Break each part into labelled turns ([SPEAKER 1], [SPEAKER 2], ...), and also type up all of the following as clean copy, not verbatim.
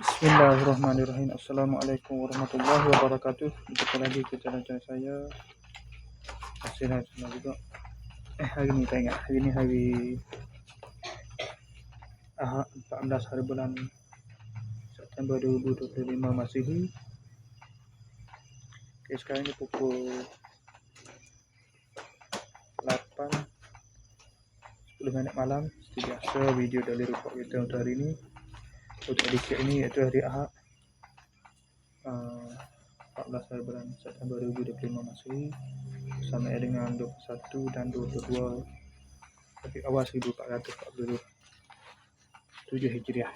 [SPEAKER 1] Bismillahirrahmanirrahim. Assalamualaikum warahmatullahi wabarakatuh. Jumpa lagi ke channel saya. Masih nak juga. Hari ni tak ingat. Hari ni hari Ahad 14 hari bulan September 2025 Masihi. Okay, sekarang ni pukul 8:10 malam. Seperti biasa, video dari report kita untuk hari ni. Untuk edisi ini iaitu hari Ahad 14 hari bulan September 2025 Masihi, sama dengan 21 dan 22 Rabiul Awal 1447 Hijriah.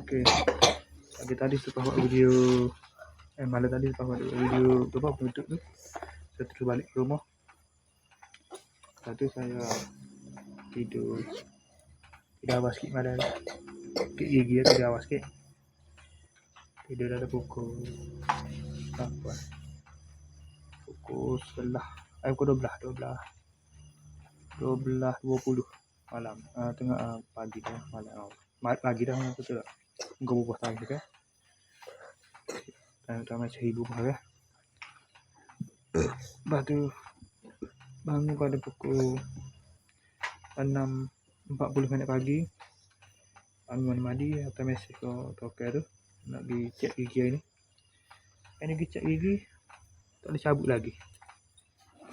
[SPEAKER 1] Okey. Tadi setelah buat video malam tadi setelah buat video penutup tu, saya terus balik ke rumah. Lepas tu saya tidur awal sikit malam. Gigi tidur awal sikit. Tidur dah pukul berapa? Pukul 12:20 malam. Tengah pagi dah malam. Pagi dah malam betul tak? Engkau berbuah tadi kan? Dan macam ibu marah. Lepas tu bangun pada pukul 6:40 pagi. Bangun mandi atau mesej ke tokar tu nak pergi cek gigi hari ni. Ini pergi cek gigi tak boleh cabut lagi.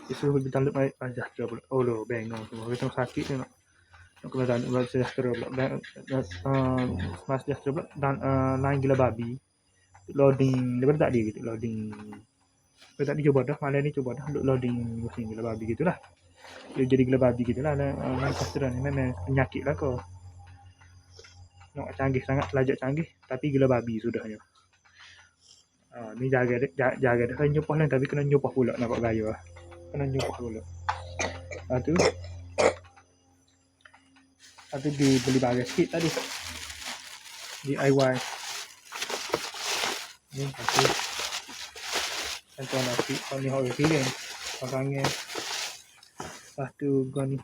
[SPEAKER 1] Dia suruh pergi download My Sejahtera pula. Oh lo, bengong semua. Kita sakit tu nak kena download My Sejahtera pula. My Sejahtera pula dan lain gila babi. Loading daripada tak dia gitu, loading. Kita tadi coba dah, malam ni coba dah untuk loading mesin gila babi gitulah. Dia jadi gila babi gitulah. My Sejahtera ni memang penyakit lah kau. Nak canggih sangat, telajak canggih, tapi gila babi sudahnya. Ni jaga dah kena nyupah lah, tapi kena nyupah pula nampak gaya. Kena nyupah pula. Lepas tu dibeli barang sikit tadi. DIY. Ni satu. Contoh nasi, kau ni orang piring. Orangnya. Lepas tu kau ni.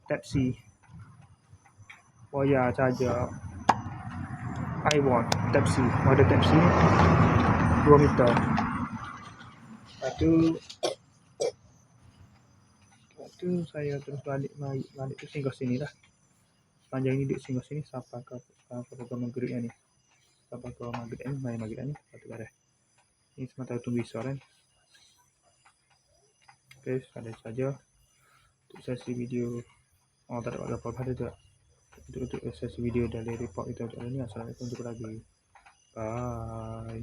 [SPEAKER 1] Type-C. Wire charger. iWant Type-C. Model Type-C 2 meter. Lepas tu saya terus balik tu singgah sini lah. Sepanjang ini duduk singgah sini sampai ke maghrib ni. Sampai ke maghrib ni, main maghrib ni. Lepas tu barang. Ini sementara tunggu isar kan. Okay, ada saja untuk sesi video. Tak ada apa-apa pada tu. Untuk sesi video dari report kita hari ni. Assalamualaikum, jumpa lagi. Bye.